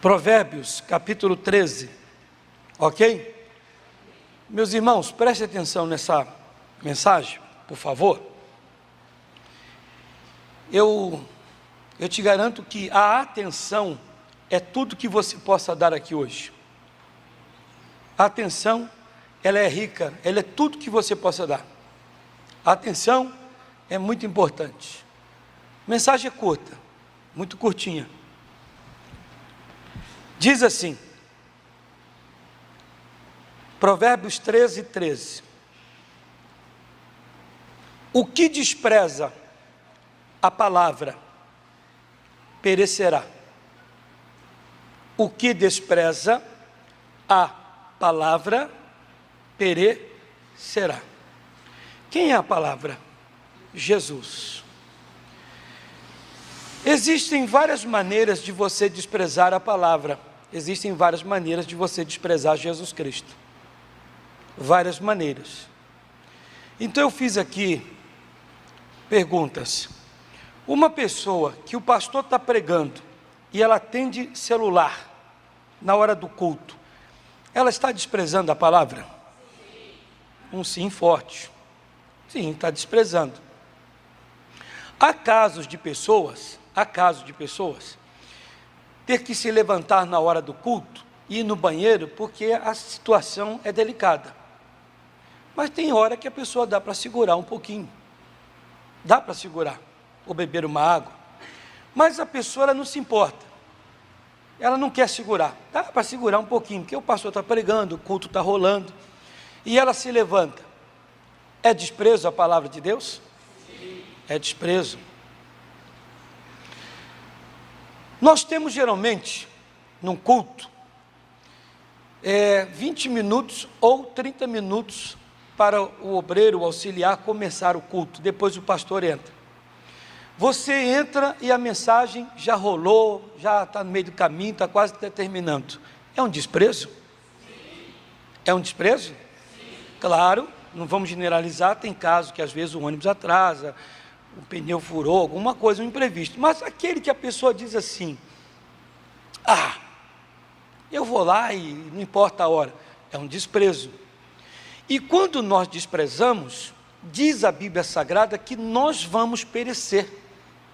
Provérbios, capítulo 13, ok? Meus irmãos, prestem atenção nessa mensagem, por favor. Eu te garanto que a atenção é tudo que você possa dar aqui hoje. A atenção, ela é rica, ela é tudo que você possa dar. A atenção é muito importante. A mensagem é curta, muito curtinha. Diz assim, Provérbios 13, 13. O que despreza a palavra perecerá. O que despreza a palavra perecerá. Quem é a palavra? Jesus. Existem várias maneiras de você desprezar a palavra. Existem várias maneiras de você desprezar Jesus Cristo. Várias maneiras. Então eu fiz aqui perguntas. Uma pessoa que o pastor está pregando e ela atende celular na hora do culto, ela está desprezando a palavra? Um sim forte. Sim, está desprezando. Há casos de pessoas ter que se levantar na hora do culto e ir no banheiro porque a situação é delicada. Mas tem hora que a pessoa dá para segurar um pouquinho. Dá para segurar, ou beber uma água. Mas a pessoa ela não se importa. Ela não quer segurar. Dá para segurar um pouquinho, porque o pastor está pregando, o culto está rolando. E ela se levanta. É desprezo a palavra de Deus? Sim. É desprezo. Nós temos geralmente, num culto, 20 minutos ou 30 minutos para o obreiro, o auxiliar, começar o culto. Depois o pastor entra. Você entra e a mensagem já rolou, já está no meio do caminho, está quase terminando. É um desprezo? Sim. É um desprezo? Sim. Claro, não vamos generalizar, tem casos que às vezes o ônibus atrasa, o pneu furou, alguma coisa, um imprevisto. Mas aquele que a pessoa diz assim, eu vou lá e não importa a hora, é um desprezo. E quando nós desprezamos, diz a Bíblia Sagrada que nós vamos perecer,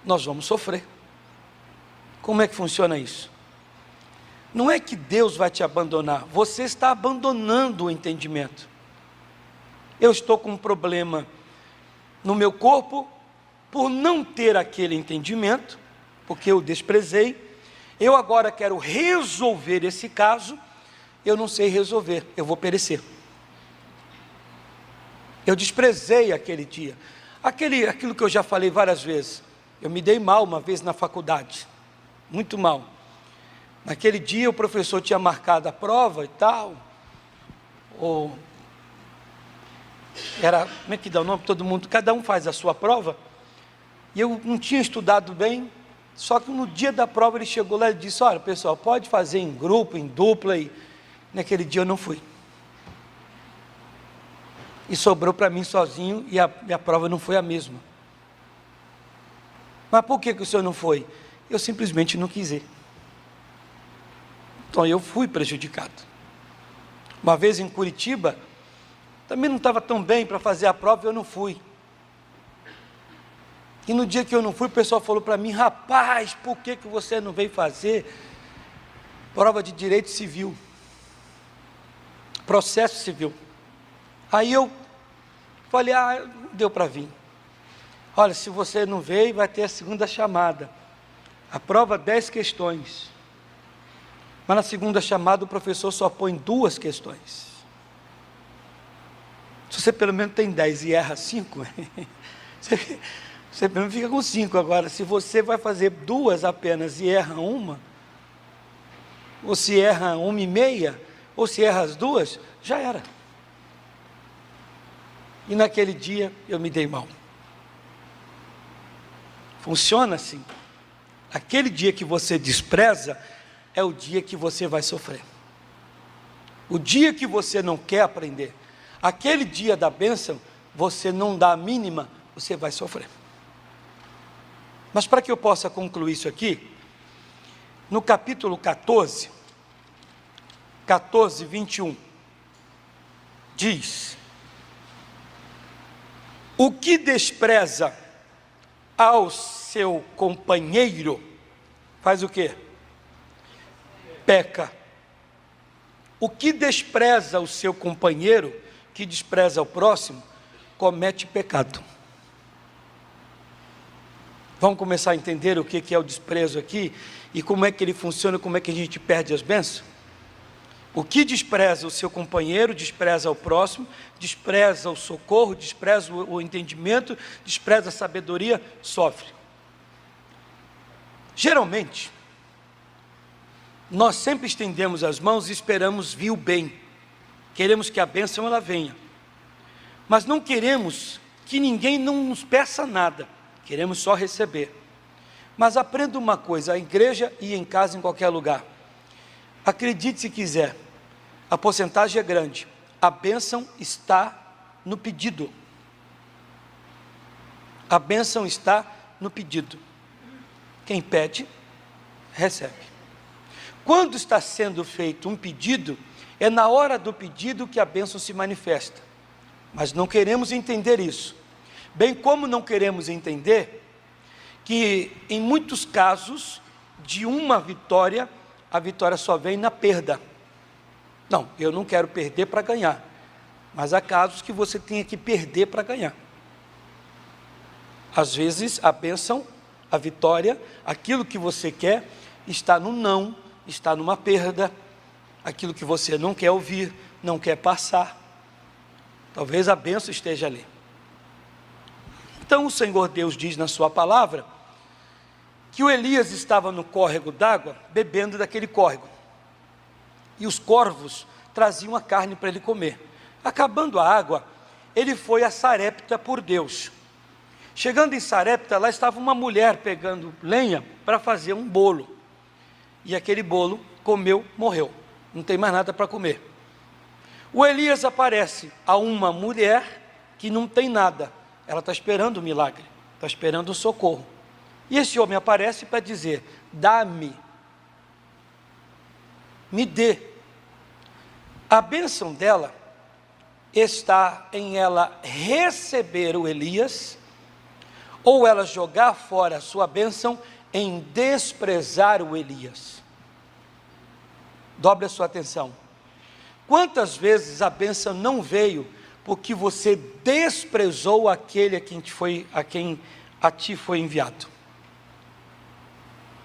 nós vamos sofrer. Como é que funciona isso? Não é que Deus vai te abandonar, você está abandonando o entendimento. Eu estou com um problema no meu corpo, por não ter aquele entendimento, porque eu desprezei, eu agora quero resolver esse caso, eu não sei resolver, eu vou perecer. Eu desprezei aquele dia, aquilo que eu já falei várias vezes, eu me dei mal uma vez na faculdade, muito mal. Naquele dia o professor tinha marcado a prova e tal, como é que dá o nome? Todo mundo, cada um faz a sua prova, e eu não tinha estudado bem, só que no dia da prova ele chegou lá e disse, olha pessoal, pode fazer em grupo, em dupla, e naquele dia eu não fui. E sobrou para mim sozinho, e a minha prova não foi a mesma. Mas por que o senhor não foi? Eu simplesmente não quis ir. Então eu fui prejudicado. Uma vez em Curitiba, também não estava tão bem para fazer a prova e eu não fui. E no dia que eu não fui, o pessoal falou para mim, rapaz, por que você não veio fazer prova de direito civil? Processo civil. Aí eu falei, não deu para vir. Olha, se você não veio, vai ter a segunda chamada. A prova 10 questões. Mas na segunda chamada o professor só põe 2 questões. Se você pelo menos tem 10 e erra 5, você pelo menos fica com 5. Agora, se você vai fazer 2 apenas e erra 1, ou se erra 1,5, ou se erra as 2, já era. E naquele dia eu me dei mal. Funciona assim. Aquele dia que você despreza, é o dia que você vai sofrer. O dia que você não quer aprender, aquele dia da bênção, você não dá a mínima, você vai sofrer. Mas para que eu possa concluir isso aqui, no capítulo 14, 21, diz: o que despreza ao seu companheiro, faz o quê? Peca. O que despreza o seu companheiro, que despreza o próximo, comete pecado. Vamos começar a entender o que é o desprezo aqui, e como é que ele funciona, como é que a gente perde as bênçãos? O que despreza o seu companheiro, despreza o próximo, despreza o socorro, despreza o entendimento, despreza a sabedoria, sofre. Geralmente, nós sempre estendemos as mãos e esperamos vir o bem. Queremos que a bênção ela venha. Mas não queremos que ninguém não nos peça nada. Queremos só receber. Mas aprenda uma coisa, a igreja e em casa, em qualquer lugar. Acredite se quiser, a porcentagem é grande. A bênção está no pedido. A bênção está no pedido. Quem pede, recebe. Quando está sendo feito um pedido, é na hora do pedido que a bênção se manifesta. Mas não queremos entender isso. Bem como não queremos entender que, em muitos casos, de uma vitória, a vitória só vem na perda. Não, eu não quero perder para ganhar. Mas há casos que você tem que perder para ganhar. Às vezes, a bênção, a vitória, aquilo que você quer, está no não, está numa perda, aquilo que você não quer ouvir, não quer passar. Talvez a bênção esteja ali. Então o Senhor Deus diz na sua palavra, que o Elias estava no córrego d'água, bebendo daquele córrego. E os corvos traziam a carne para ele comer. Acabando a água, ele foi a Sarepta por Deus. Chegando em Sarepta, lá estava uma mulher pegando lenha para fazer um bolo. E aquele bolo comeu, morreu. Não tem mais nada para comer. O Elias aparece a uma mulher que não tem nada. Ela está esperando o milagre, está esperando o socorro. E esse homem aparece para dizer: dá-me, me dê. A bênção dela está em ela receber o Elias, ou ela jogar fora a sua bênção em desprezar o Elias. Dobre a sua atenção. Quantas vezes a bênção não veio porque você desprezou aquele a quem a ti foi enviado?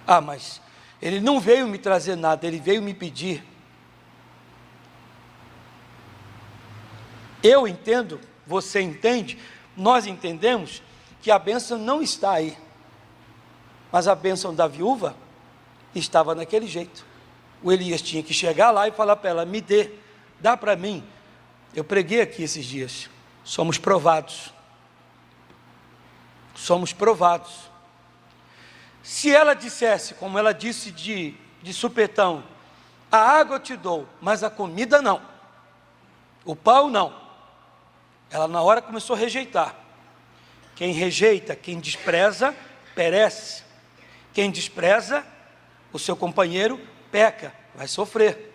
Ah, mas ele não veio me trazer nada, ele veio me pedir. Eu entendo, você entende, nós entendemos que a bênção não está aí. Mas a bênção da viúva estava naquele jeito. O Elias tinha que chegar lá e falar para ela: me dê, dá para mim. Eu preguei aqui esses dias, somos provados. Somos provados. Se ela dissesse, como ela disse de supetão: a água eu te dou, mas a comida não, o pão não, ela na hora começou a rejeitar. Quem rejeita, quem despreza, perece. Quem despreza o seu companheiro, peca, vai sofrer.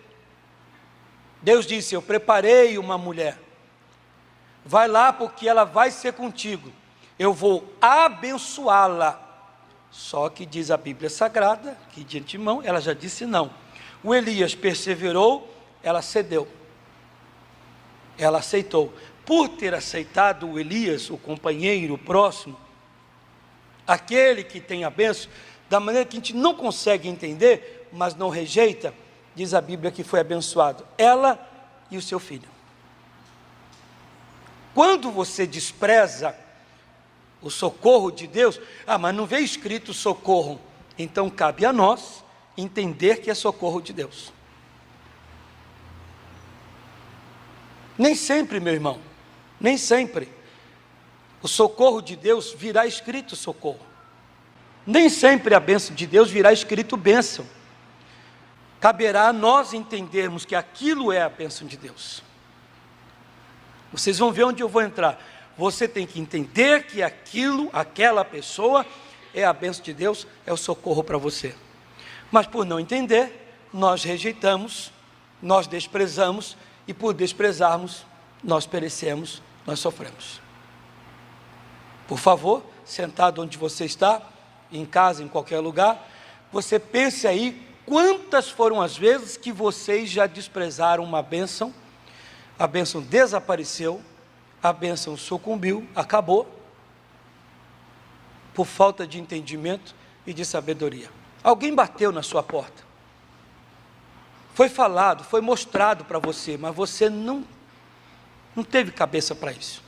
Deus disse: eu preparei uma mulher, vai lá porque ela vai ser contigo, eu vou abençoá-la. Só que diz a Bíblia Sagrada, que de antemão ela já disse não. O Elias perseverou, ela cedeu, ela aceitou. Por ter aceitado o Elias, o companheiro, o próximo, aquele que tem a bênção, da maneira que a gente não consegue entender, mas não rejeita, diz a Bíblia que foi abençoado, ela e o seu filho. Quando você despreza o socorro de Deus, mas não veio escrito socorro, então cabe a nós entender que é socorro de Deus. Nem sempre, meu irmão, nem sempre o socorro de Deus virá escrito socorro. Nem sempre a bênção de Deus virá escrito bênção. Caberá a nós entendermos que aquilo é a bênção de Deus. Vocês vão ver onde eu vou entrar. Você tem que entender que aquilo, aquela pessoa, é a bênção de Deus, é o socorro para você. Mas por não entender, nós rejeitamos, nós desprezamos, e por desprezarmos, nós perecemos, nós sofremos. Por favor, sentado onde você está, em casa, em qualquer lugar, você pense aí quantas foram as vezes que vocês já desprezaram uma bênção, a bênção desapareceu, a bênção sucumbiu, acabou, por falta de entendimento e de sabedoria. Alguém bateu na sua porta, foi falado, foi mostrado para você, mas você não teve cabeça para isso.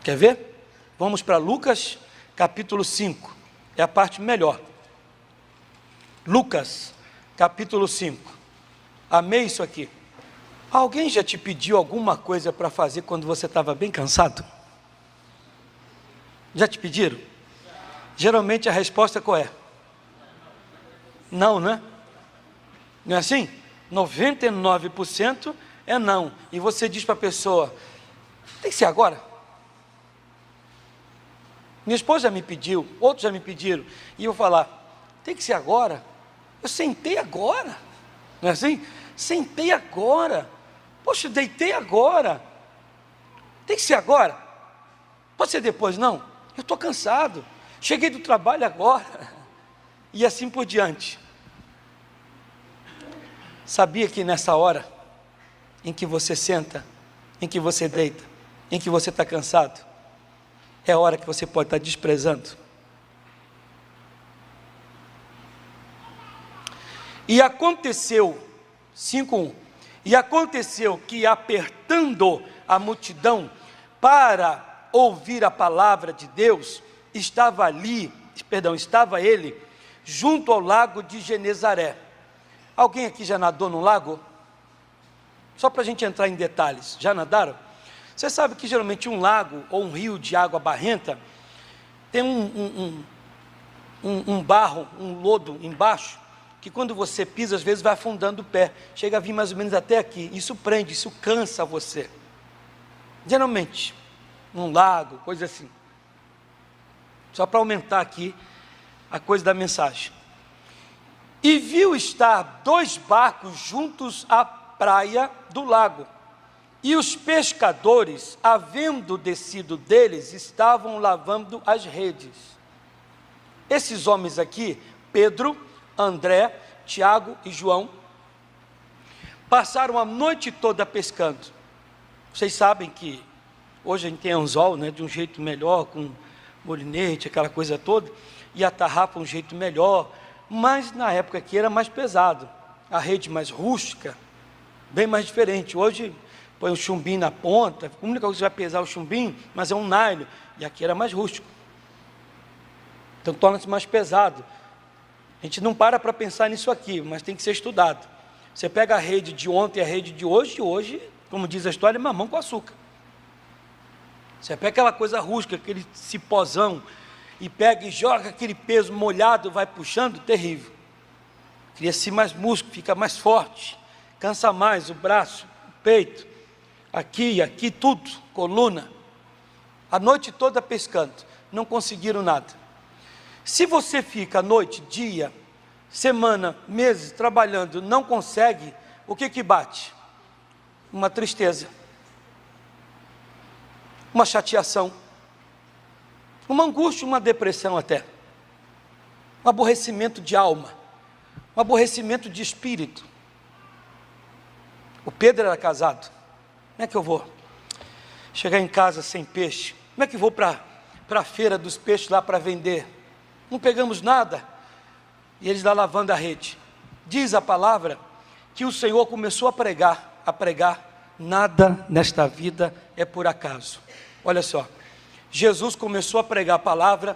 Quer ver? Vamos para Lucas capítulo 5, é a parte melhor. Lucas capítulo 5, amei isso aqui. Alguém já te pediu alguma coisa para fazer quando você estava bem cansado? Já te pediram? Geralmente a resposta qual é? Não, né? Não é assim? 99% é não. E você diz para a pessoa, tem que ser agora? Minha esposa já me pediu, outros já me pediram, e eu vou falar, tem que ser agora? Eu sentei agora, não é assim? Sentei agora, poxa, deitei agora, tem que ser agora? Pode ser depois? Não, eu estou cansado, cheguei do trabalho agora, e assim por diante. Sabia que nessa hora, em que você senta, em que você deita, em que você está cansado, é a hora que você pode estar desprezando. E aconteceu, 5:1, e aconteceu que apertando a multidão para ouvir a palavra de Deus, estava ele junto ao lago de Genezaré. Alguém aqui já nadou no lago? Só para a gente entrar em detalhes, já nadaram? Você sabe que geralmente um lago ou um rio de água barrenta tem um barro, um lodo embaixo, que quando você pisa, às vezes vai afundando o pé, chega a vir mais ou menos até aqui, isso prende, isso cansa você. Geralmente, num lago, coisa assim. Só para aumentar aqui a coisa da mensagem. E viu estar 2 barcos juntos à praia do lago, e os pescadores, havendo descido deles, estavam lavando as redes. Esses homens aqui, Pedro, André, Tiago e João, passaram a noite toda pescando. Vocês sabem que hoje a gente tem anzol, né, de um jeito melhor, com molinete, aquela coisa toda, e a tarrafa um jeito melhor, mas na época aqui era mais pesado, a rede mais rústica, bem mais diferente. Hoje põe um chumbinho na ponta, a única coisa que vai pesar o chumbinho, mas é um nylon, e aqui era mais rústico, então torna-se mais pesado. A gente não para pensar nisso aqui, mas tem que ser estudado. Você pega a rede de ontem e a rede de hoje, como diz a história, é mamão com açúcar. Você pega aquela coisa rústica, aquele cipozão, e pega e joga aquele peso molhado, vai puxando, terrível. Cria-se mais músculo, fica mais forte, cansa mais o braço, o peito, aqui, tudo, coluna. A noite toda pescando, não conseguiram nada. Se você fica noite, dia, semana, meses trabalhando, não consegue, o que bate? Uma tristeza, uma chateação, uma angústia, uma depressão até, um aborrecimento de alma, um aborrecimento de espírito. O Pedro era casado. Como é que eu vou chegar em casa sem peixe? Como é que eu vou para a feira dos peixes lá para vender? Não pegamos nada. E eles lá lavando a rede. Diz a palavra que o Senhor começou a pregar, nada nesta vida é por acaso. Olha só, Jesus começou a pregar a palavra,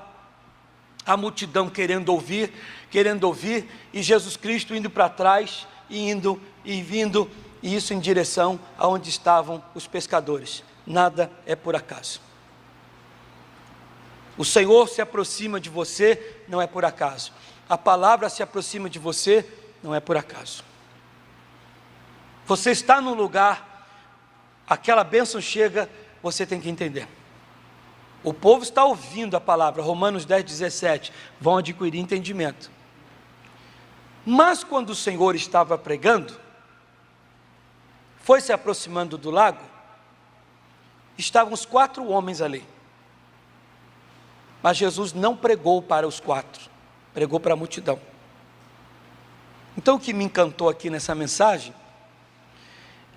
a multidão querendo ouvir, e Jesus Cristo indo para trás, e indo e vindo, e isso em direção aonde estavam os pescadores. Nada é por acaso. O Senhor se aproxima de você, não é por acaso. A palavra se aproxima de você, não é por acaso. Você está no lugar, aquela bênção chega, você tem que entender. O povo está ouvindo a palavra, Romanos 10:17, vão adquirir entendimento. Mas quando o Senhor estava pregando, foi se aproximando do lago, estavam os 4 homens ali. Mas Jesus não pregou para os 4, pregou para a multidão. Então o que me encantou aqui nessa mensagem,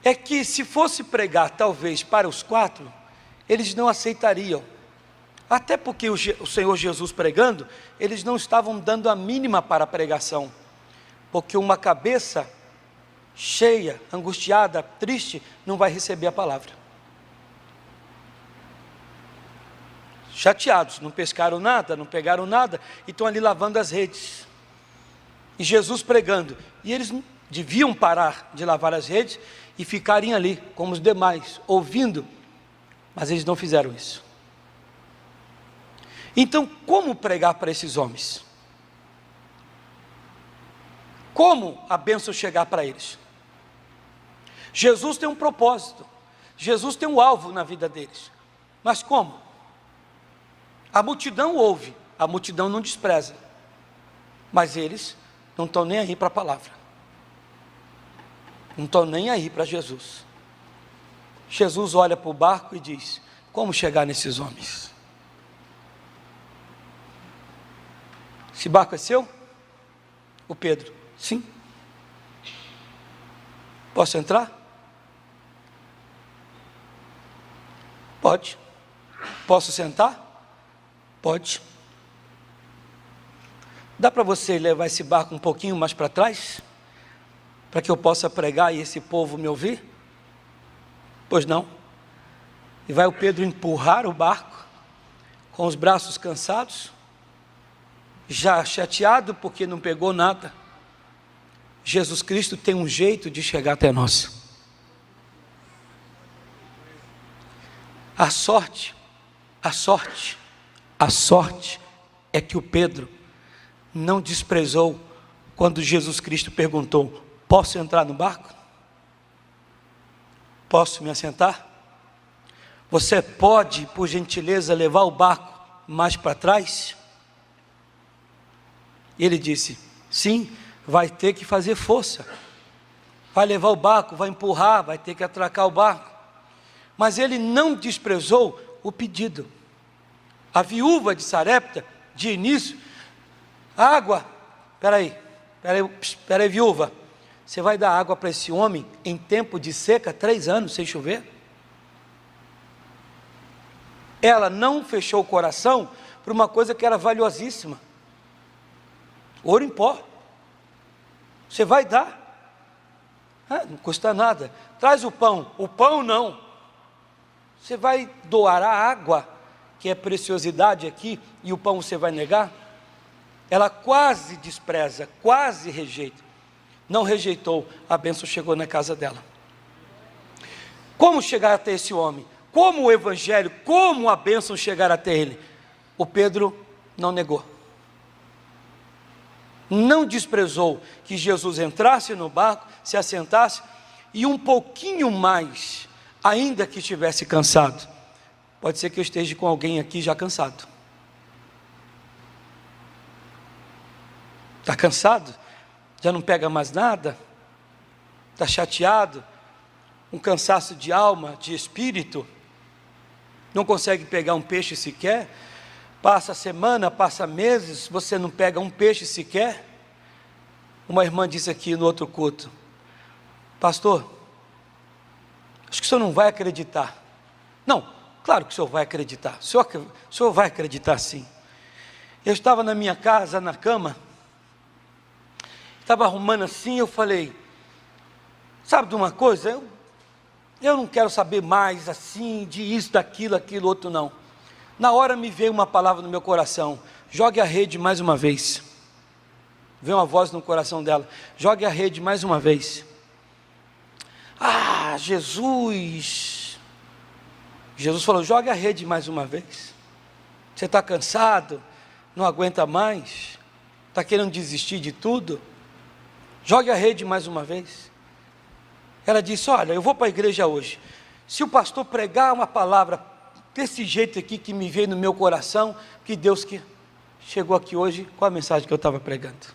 é que se fosse pregar talvez para os 4, eles não aceitariam. Até porque o Senhor Jesus pregando, eles não estavam dando a mínima para a pregação. Porque uma cabeça cheia, angustiada, triste, não vai receber a palavra. Chateados, não pescaram nada, não pegaram nada, e estão ali lavando as redes. E Jesus pregando, e eles deviam parar de lavar as redes, e ficarem ali, como os demais, ouvindo, mas eles não fizeram isso. Então, como pregar para esses homens? Como a bênção chegar para eles? Jesus tem um propósito, Jesus tem um alvo na vida deles, mas como? A multidão ouve, a multidão não despreza, mas eles não estão nem aí para a palavra, não estão nem aí para Jesus. Jesus olha para o barco e diz: como chegar nesses homens? Esse barco é seu? O Pedro: sim. Posso entrar? Pode. Posso sentar? Pode. Dá para você levar esse barco um pouquinho mais para trás? Para que eu possa pregar e esse povo me ouvir? Pois não. E vai o Pedro empurrar o barco, com os braços cansados, já chateado porque não pegou nada. Jesus Cristo tem um jeito de chegar até nós. A sorte é que o Pedro não desprezou quando Jesus Cristo perguntou: posso entrar no barco? Posso me assentar? Você pode, por gentileza, levar o barco mais para trás? E ele disse: sim, vai ter que fazer força, vai levar o barco, vai empurrar, vai ter que atracar o barco. Mas ele não desprezou o pedido. A viúva de Sarepta, de início: água, espera aí viúva, você vai dar água para esse homem em tempo de seca, 3 anos sem chover? Ela não fechou o coração para uma coisa que era valiosíssima, ouro em pó. Você vai dar? Não custa nada. Traz o pão não. Você vai doar a água, que é preciosidade aqui, e o pão você vai negar? Ela quase despreza, quase rejeita. Não rejeitou, a bênção chegou na casa dela. Como chegar até esse homem? Como o evangelho, como a bênção chegar até ele? O Pedro não negou. Não desprezou que Jesus entrasse no barco, se assentasse, e um pouquinho mais, ainda que estivesse cansado. Pode ser que eu esteja com alguém aqui já cansado. Está cansado? Já não pega mais nada? Está chateado? Um cansaço de alma, de espírito? Não consegue pegar um peixe sequer? Passa semana, passa meses, você não pega um peixe sequer? Uma irmã disse aqui no outro culto: pastor, acho que o senhor não vai acreditar. Não, claro que o senhor vai acreditar, o senhor vai acreditar sim. Eu estava na minha casa, na cama, estava arrumando assim, eu falei: sabe de uma coisa, eu não quero saber mais assim, de isso, daquilo, aquilo, outro não. Na hora me veio uma palavra no meu coração: jogue a rede mais uma vez. Veio uma voz no coração dela: jogue a rede mais uma vez. Ah, Jesus falou: jogue a rede mais uma vez. Você está cansado, não aguenta mais, está querendo desistir de tudo? Jogue a rede mais uma vez. Ela disse: olha, eu vou para a igreja hoje, se o pastor pregar uma palavra desse jeito aqui que me veio no meu coração, que Deus que chegou aqui hoje com a mensagem que eu estava pregando.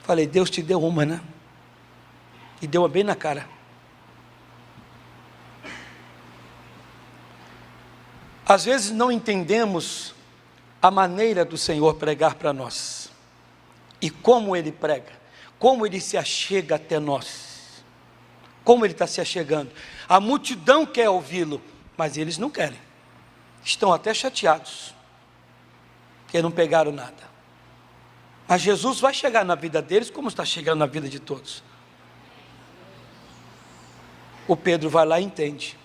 Falei, Deus te deu uma, né? E deu uma bem na cara. Às vezes não entendemos a maneira do Senhor pregar para nós. E como Ele prega. Como Ele se achega até nós. Como Ele está se achegando. A multidão quer ouvi-lo, mas eles não querem. Estão até chateados. Porque não pegaram nada. Mas Jesus vai chegar na vida deles como está chegando na vida de todos. O Pedro vai lá e entende.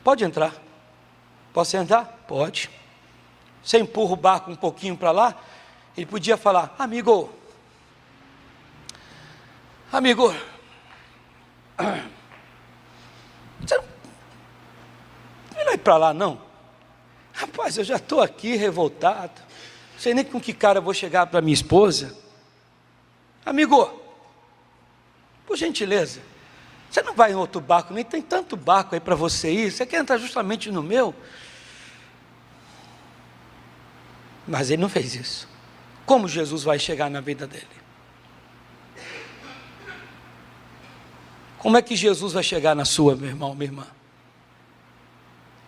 Pode entrar. Posso entrar? Pode. Você empurra o barco um pouquinho para lá. Ele podia falar, amigo, você não vai para lá não? Rapaz, eu já estou aqui revoltado. Não sei nem com que cara eu vou chegar para minha esposa. Amigo, por gentileza, você não vai em outro barco, nem tem tanto barco aí para você ir, você quer entrar justamente no meu? Mas ele não fez isso. Como Jesus vai chegar na vida dele? Como é que Jesus vai chegar na sua, meu irmão, minha irmã?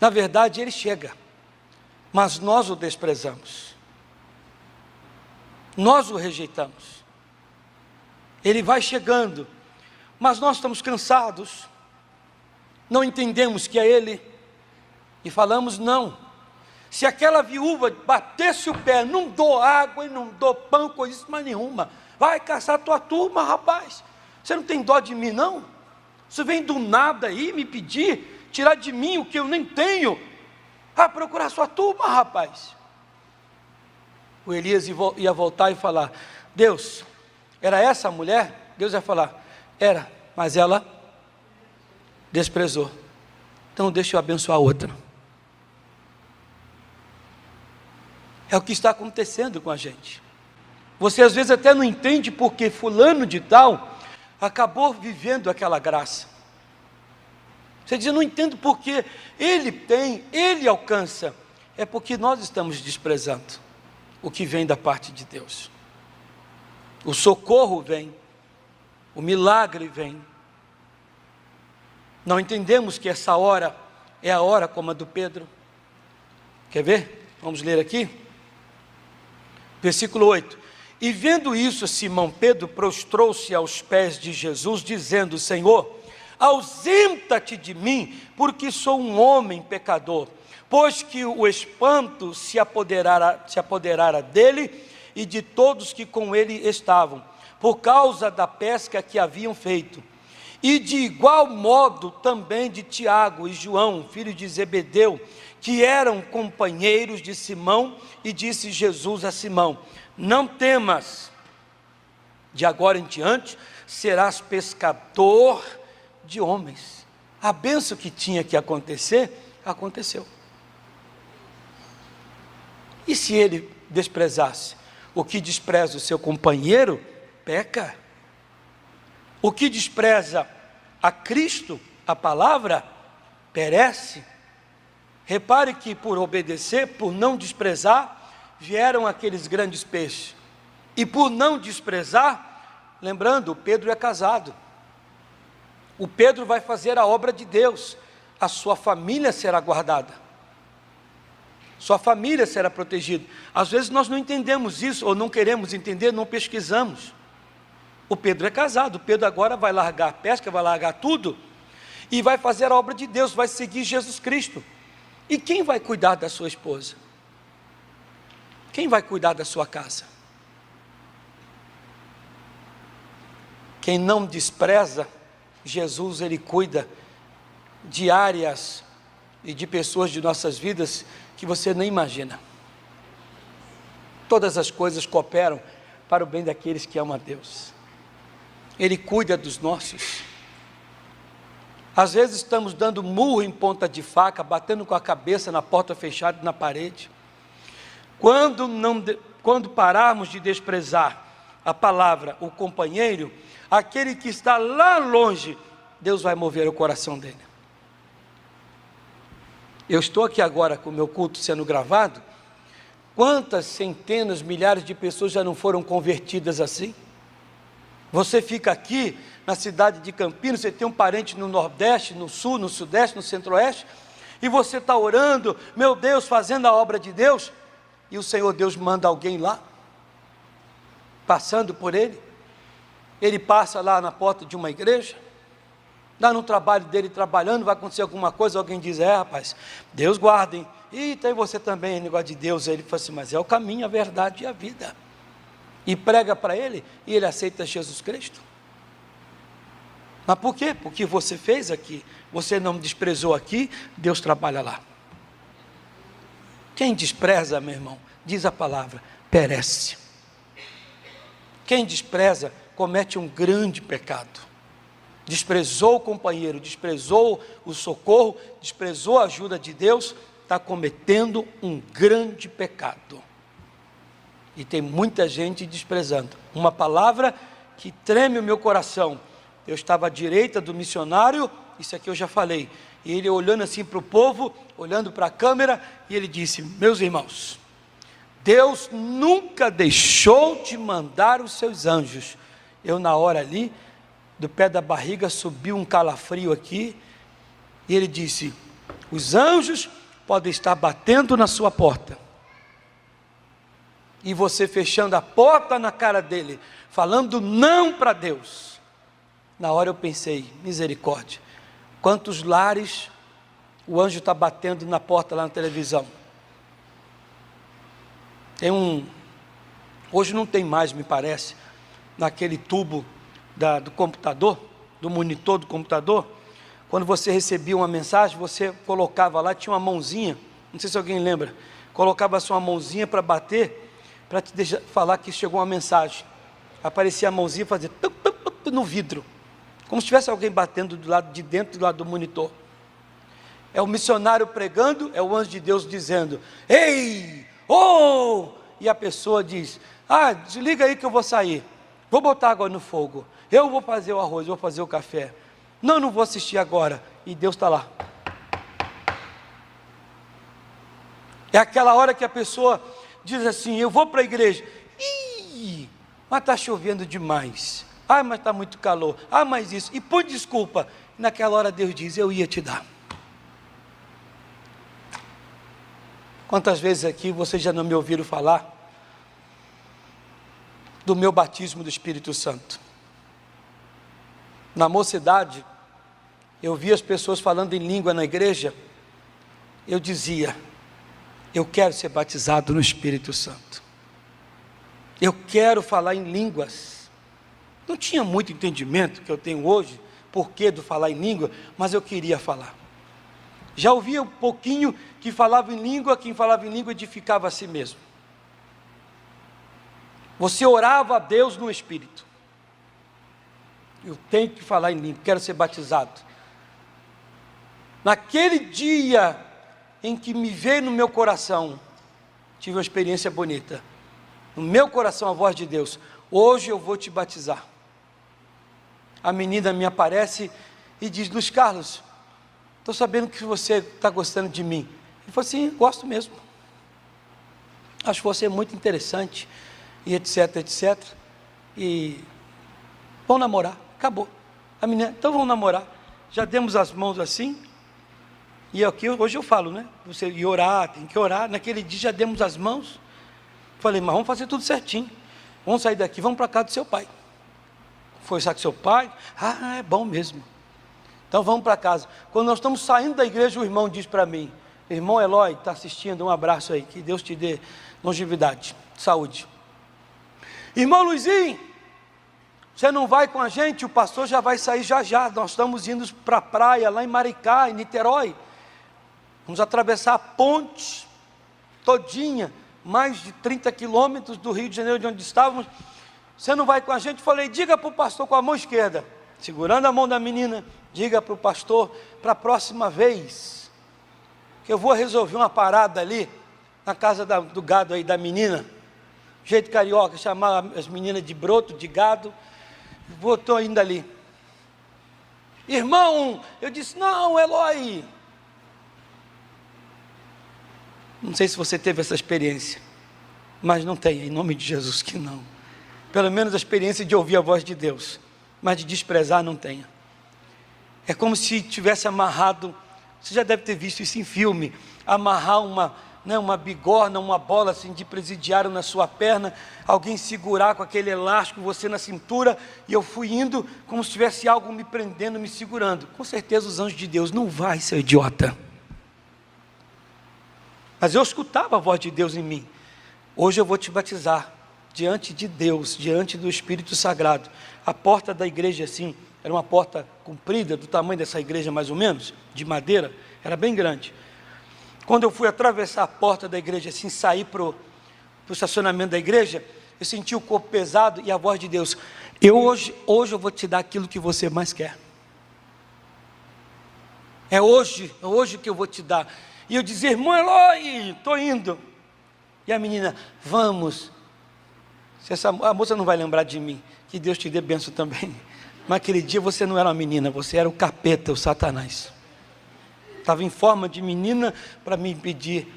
Na verdade, ele chega, mas nós o desprezamos. Nós o rejeitamos. Ele vai chegando, mas nós estamos cansados, não entendemos que é Ele, e falamos não. Se aquela viúva batesse o pé, não dou água e não dou pão, coisa mais nenhuma, vai caçar tua turma, rapaz, você não tem dó de mim não? Você vem do nada aí me pedir, tirar de mim o que eu nem tenho, procurar sua turma, rapaz. O Elias ia voltar e falar, Deus, era essa a mulher? Deus ia falar, era, mas ela desprezou, então deixa eu abençoar a outra. É o que está acontecendo com a gente. Você às vezes até não entende porque fulano de tal acabou vivendo aquela graça. Você diz, eu não entendo porque ele tem, ele alcança. É porque nós estamos desprezando o que vem da parte de Deus. O socorro vem, o milagre vem. Não entendemos que essa hora é a hora como a do Pedro. Quer ver? Vamos ler aqui. Versículo 8. E vendo isso, Simão Pedro prostrou-se aos pés de Jesus, dizendo, Senhor, ausenta-te de mim, porque sou um homem pecador. Pois que o espanto se apoderara dele e de todos que com ele estavam, por causa da pesca que haviam feito. E de igual modo também de Tiago e João, filho de Zebedeu, que eram companheiros de Simão, e disse Jesus a Simão, não temas, de agora em diante serás pescador de homens. A bênção que tinha que acontecer, aconteceu. E se ele desprezasse? O que despreza o seu companheiro, peca. O que despreza a Cristo, a palavra, perece. Repare que por obedecer, por não desprezar, vieram aqueles grandes peixes. E por não desprezar, lembrando, o Pedro é casado. O Pedro vai fazer a obra de Deus. A sua família será guardada. Sua família será protegida. Às vezes nós não entendemos isso, ou não queremos entender, não pesquisamos. O Pedro é casado, o Pedro agora vai largar a pesca, vai largar tudo, e vai fazer a obra de Deus, vai seguir Jesus Cristo. E quem vai cuidar da sua esposa? Quem vai cuidar da sua casa? Quem não despreza Jesus, Ele cuida de áreas e de pessoas de nossas vidas que você nem imagina. Todas as coisas cooperam para o bem daqueles que amam a Deus. Ele cuida dos nossos. Às vezes estamos dando murro em ponta de faca, batendo com a cabeça na porta fechada e na parede. Quando pararmos de desprezar a palavra, o companheiro, aquele que está lá longe, Deus vai mover o coração dele. Eu estou aqui agora com o meu culto sendo gravado. Quantas centenas, milhares de pessoas já não foram convertidas assim? Você fica aqui na cidade de Campinas, você tem um parente no Nordeste, no Sul, no Sudeste, no Centro-Oeste, e você está orando, meu Deus, fazendo a obra de Deus, e o Senhor Deus manda alguém lá, passando por ele passa lá na porta de uma igreja, lá no trabalho dele trabalhando, vai acontecer alguma coisa, alguém diz, rapaz, Deus guarda, hein? E tem você também, negócio de Deus. Ele fala assim, mas é o caminho, a verdade e a vida, e prega para ele, e ele aceita Jesus Cristo. Mas por quê? Porque você fez aqui, você não desprezou aqui, Deus trabalha lá. Quem despreza, meu irmão, diz a palavra, perece. Quem despreza, comete um grande pecado. Desprezou o companheiro, desprezou o socorro, desprezou a ajuda de Deus, está cometendo um grande pecado. E tem muita gente desprezando. Uma palavra que treme o meu coração. Eu estava à direita do missionário, isso aqui eu já falei, e ele olhando assim para o povo, olhando para a câmera, e ele disse, meus irmãos, Deus nunca deixou de mandar os seus anjos. Eu na hora ali, do pé da barriga, subiu um calafrio aqui, e ele disse, os anjos podem estar batendo na sua porta, e você fechando a porta na cara dele, falando não para Deus. Na hora eu pensei, misericórdia, quantos lares o anjo está batendo na porta lá na televisão. Hoje não tem mais, me parece, naquele tubo do computador, do monitor do computador, quando você recebia uma mensagem, você colocava lá, tinha uma mãozinha, não sei se alguém lembra, colocava a sua mãozinha para bater, para te deixar falar que chegou uma mensagem. Aparecia a mãozinha e fazia no vidro, como se tivesse alguém batendo do lado de dentro, do lado do monitor. É o missionário pregando, é o anjo de Deus dizendo, ei, oh, e a pessoa diz, desliga aí que eu vou sair, vou botar água no fogo, eu vou fazer o arroz, vou fazer o café, não vou assistir agora, e Deus está lá. É aquela hora que a pessoa diz assim, eu vou para a igreja, mas está chovendo demais, mas está muito calor, mas isso, e põe desculpa, naquela hora Deus diz, eu ia te dar. Quantas vezes aqui vocês já não me ouviram falar do meu batismo do Espírito Santo? Na mocidade, eu via as pessoas falando em língua na igreja, eu dizia, eu quero ser batizado no Espírito Santo, eu quero falar em línguas. Não tinha muito entendimento que eu tenho hoje, porquê do falar em língua, mas eu queria falar. Já ouvia um pouquinho que falava em língua, quem falava em língua edificava a si mesmo. Você orava a Deus no Espírito. Eu tenho que falar em língua, quero ser batizado. Naquele dia em que me veio no meu coração, tive uma experiência bonita. No meu coração a voz de Deus, hoje eu vou te batizar. A menina me aparece e diz, Luiz Carlos, estou sabendo que você está gostando de mim. Eu falei assim, gosto mesmo. Acho você muito interessante, e etc, etc. E vamos namorar, acabou. A menina, então vamos namorar. Já demos as mãos assim, e aqui hoje eu falo, né? Você ir orar, tem que orar. Naquele dia já demos as mãos. Falei, mas vamos fazer tudo certinho. Vamos sair daqui, vamos para casa do seu pai. Foi estar com seu pai? É bom mesmo. Então vamos para casa. Quando nós estamos saindo da igreja, o irmão diz para mim, irmão Eloy, está assistindo, um abraço aí, que Deus te dê longevidade, saúde. Irmão Luizinho, você não vai com a gente? O pastor já vai sair já, nós estamos indo para a praia, lá em Maricá, em Niterói, vamos atravessar a ponte, todinha, mais de 30 quilômetros do Rio de Janeiro, de onde estávamos, você não vai com a gente? Falei, diga para o pastor com a mão esquerda, segurando a mão da menina, diga para o pastor, para a próxima vez, que eu vou resolver uma parada ali, na casa do gado aí da menina, jeito carioca, chamar as meninas de broto, de gado, estou indo ali. Irmão, eu disse, não, Eloy. Não sei se você teve essa experiência, mas não tem, em nome de Jesus que não. pelo menos a experiência de ouvir a voz de Deus, mas de desprezar não tenho. É como se tivesse amarrado, você já deve ter visto isso em filme, amarrar uma bigorna, uma bola assim de presidiário na sua perna, alguém segurar com aquele elástico, você na cintura, e eu fui indo como se tivesse algo me prendendo, me segurando. Com certeza os anjos de Deus, não vai, seu idiota. Mas eu escutava a voz de Deus em mim. Hoje eu vou te batizar, diante de Deus, diante do Espírito Sagrado. A porta da igreja assim, era uma porta comprida, do tamanho dessa igreja mais ou menos, de madeira, era bem grande. Quando eu fui atravessar a porta da igreja assim, sair para o estacionamento da igreja, eu senti o corpo pesado e a voz de Deus, hoje eu vou te dar aquilo que você mais quer. É hoje que eu vou te dar. E eu dizia, irmão Eloy, estou indo. E a menina, vamos. A moça não vai lembrar de mim, que Deus te dê bênção também. Mas aquele dia você não era uma menina, você era o capeta, o Satanás. Estava em forma de menina para me impedir,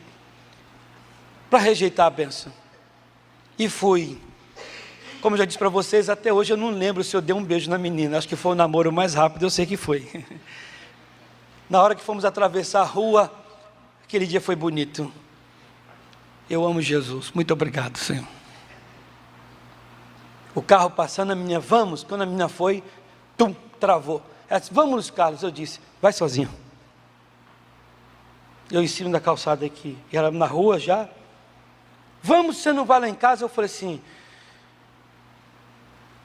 para rejeitar a bênção. E fui. Como eu já disse para vocês, até hoje eu não lembro se eu dei um beijo na menina. Acho que foi o namoro mais rápido, eu sei que foi. Na hora que fomos atravessar a rua, aquele dia foi bonito. Eu amo Jesus, muito obrigado, Senhor. O carro passando, a menina, vamos. Quando a menina foi, travou. Ela disse, vamos, Carlos. Eu disse, vai sozinho. Eu em cima da calçada aqui, e ela na rua já. Vamos, você não vai lá em casa? Eu falei assim,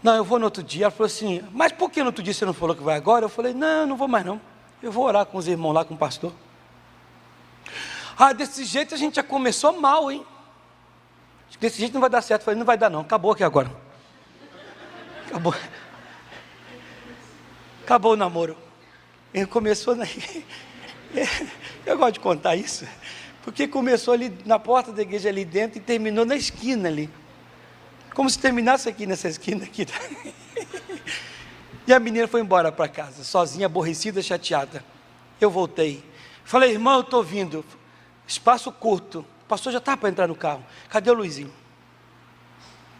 não, eu vou no outro dia. Ela falou assim, mas por que no outro dia você não falou que vai agora? Eu falei, não vou mais não. Eu vou orar com os irmãos lá, com o pastor. Desse jeito a gente já começou mal, hein? Desse jeito não vai dar certo. Eu falei, não vai dar não, acabou aqui agora. Acabou o namoro. Ele começou eu gosto de contar isso, porque começou ali na porta da igreja ali dentro e terminou na esquina ali. Como se terminasse aqui nessa esquina aqui. E a menina foi embora para casa, sozinha, aborrecida, chateada. Eu voltei. Falei, irmão, eu estou vindo. Espaço curto. O pastor já está para entrar no carro. Cadê o Luizinho?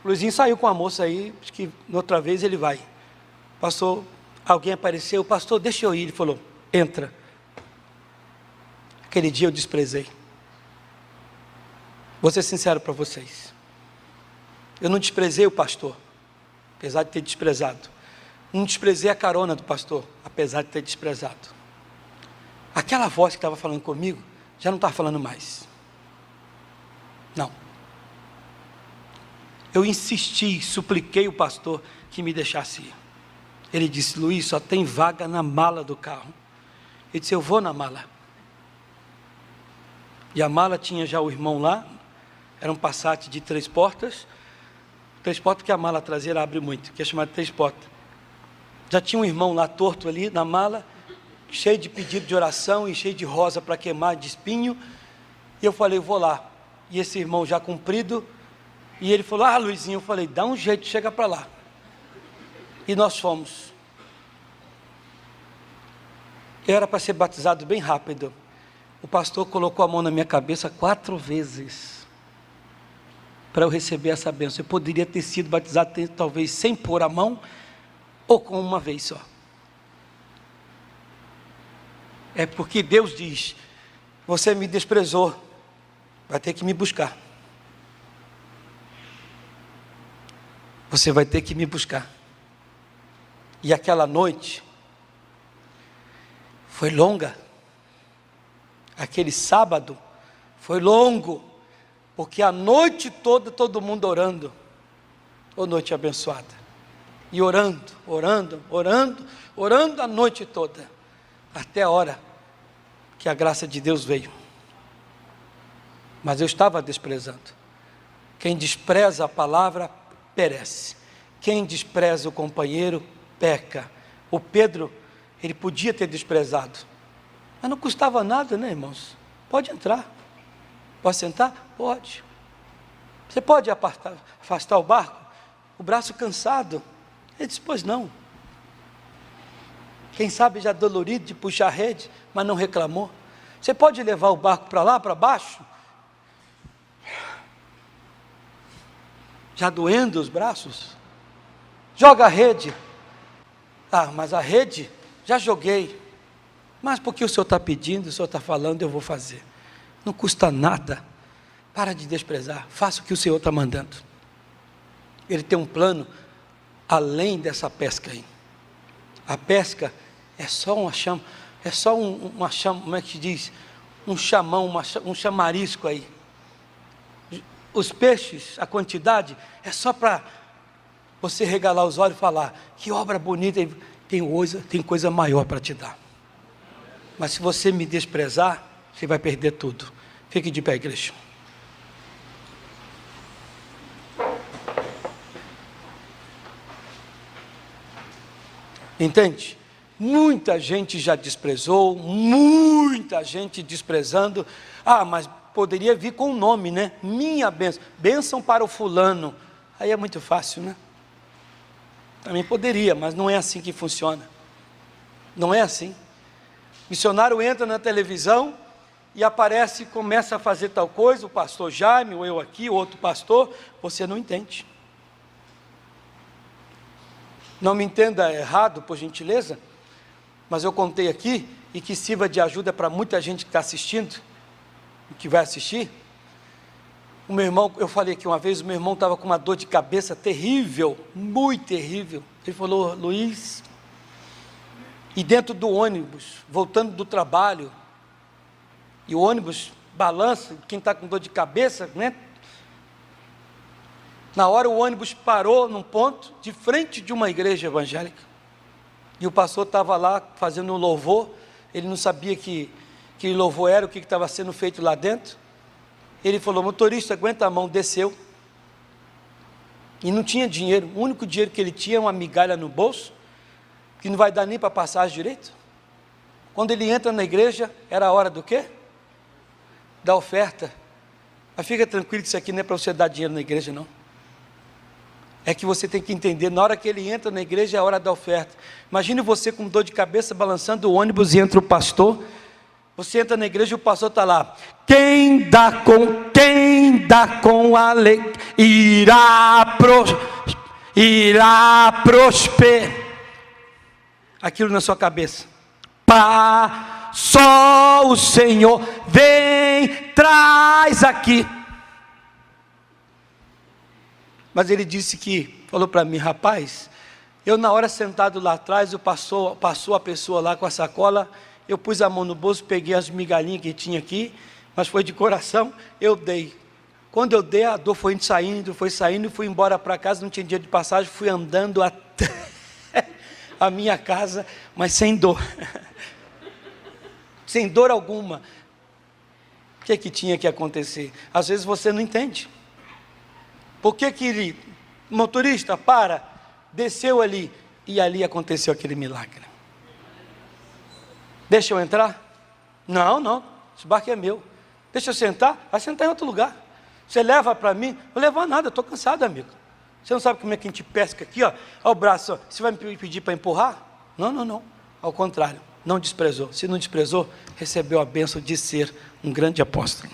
O Luizinho saiu com a moça aí, acho que outra vez ele vai. Pastor, alguém apareceu, pastor, deixa eu ir. Ele falou, entra. Aquele dia eu desprezei. Vou ser sincero para vocês. Eu não desprezei o pastor, apesar de ter desprezado. Não desprezei a carona do pastor, apesar de ter desprezado. Aquela voz que estava falando comigo, já não estava falando mais. Não. Eu insisti, supliquei o pastor que me deixasse ir. Ele disse, Luiz, só tem vaga na mala do carro. Ele disse, eu vou na mala. E a mala tinha já o irmão lá, era um Passat de 3 portas. 3 portas que a mala traseira abre muito, que é chamado 3 portas. Já tinha um irmão lá torto ali na mala, cheio de pedido de oração e cheio de rosa para queimar, de espinho. E eu falei, vou lá. E esse irmão já comprido, e ele falou, Luizinho, eu falei, dá um jeito, chega para lá. E nós fomos. Eu era para ser batizado bem rápido. O pastor colocou a mão na minha cabeça 4 vezes, para eu receber essa bênção. Eu poderia ter sido batizado talvez sem pôr a mão, ou com uma vez só. É porque Deus diz, você me desprezou, vai ter que me buscar. Você vai ter que me buscar. E aquela noite foi longa. Aquele sábado foi longo, porque a noite toda todo mundo orando. Ô noite abençoada. E orando a noite toda, até a hora que a graça de Deus veio. Mas eu estava desprezando. Quem despreza a palavra, perece. Quem despreza o companheiro, peca. O Pedro, ele podia ter desprezado, mas não custava nada, né, irmãos? Pode entrar. Pode sentar? Pode. Você pode afastar o barco? O braço cansado. Ele disse, pois não. Quem sabe já dolorido de puxar a rede, mas não reclamou. Você pode levar o barco para lá, para baixo? Já doendo os braços? joga a rede. Ah, mas a rede, já joguei. Mas porque o Senhor está pedindo, o Senhor está falando, eu vou fazer. Não custa nada. Para de desprezar, faça o que o Senhor está mandando. Ele tem um plano além dessa pesca aí. A pesca é só uma chama, como é que diz? Um chamão, um chamarisco aí. Os peixes, a quantidade, é só para você regalar os olhos e falar, que obra bonita, tem coisa maior para te dar. Mas se você me desprezar, você vai perder tudo. Fique de pé, igreja. Entende? Muita gente já desprezou, muita gente desprezando. Ah, mas poderia vir com o nome, né? Minha bênção, bênção para o fulano. Aí é muito fácil, né? Também poderia, mas não é assim que funciona. Não é assim. Missionário entra na televisão e aparece, começa a fazer tal coisa, o pastor Jaime, ou eu aqui, o outro pastor, você não entende. Não me entenda errado, por gentileza, mas eu contei aqui, e que sirva de ajuda para muita gente que está assistindo, que vai assistir. O meu irmão, eu falei aqui uma vez, o meu irmão estava com uma dor de cabeça terrível, muito terrível. Ele falou, Luiz, e dentro do ônibus, voltando do trabalho, e o ônibus balança, quem está com dor de cabeça, né? Na hora o ônibus parou num ponto, de frente de uma igreja evangélica, e o pastor estava lá fazendo um louvor, ele não sabia que louvor era, o que estava sendo feito lá dentro. Ele falou, motorista, aguenta a mão, desceu, e não tinha dinheiro, o único dinheiro que ele tinha é uma migalha no bolso, que não vai dar nem para passagem direito. Quando ele entra na igreja, era a hora do quê? Da oferta. Mas fica tranquilo que isso aqui não é para você dar dinheiro na igreja, não. É que você tem que entender, na hora que ele entra na igreja é a hora da oferta. Imagine você com dor de cabeça, balançando o ônibus e entra o pastor. Você entra na igreja e o pastor está lá. Quem dá com alegria irá prosperar. Aquilo na sua cabeça. Só o Senhor vem, traz aqui. Mas ele disse falou para mim, rapaz, eu na hora sentado lá atrás, passou a pessoa lá com a sacola, eu pus a mão no bolso, peguei as migalhinhas que tinha aqui, mas foi de coração, eu dei. Quando eu dei, a dor foi saindo, fui embora para casa, não tinha dia de passagem, fui andando até a minha casa, mas sem dor, sem dor alguma. O que tinha que acontecer? Às vezes você não entende. Por que ele, motorista, desceu ali, e ali aconteceu aquele milagre. Deixa eu entrar? Não, esse barco é meu. Deixa eu sentar? Vai sentar em outro lugar. Você leva para mim? Não vou levar nada, estou cansado, amigo. Você não sabe como é que a gente pesca aqui, ó? Olha o braço, ó. Você vai me pedir para empurrar? Não, ao contrário, não desprezou. Se não desprezou, recebeu a bênção de ser um grande apóstolo.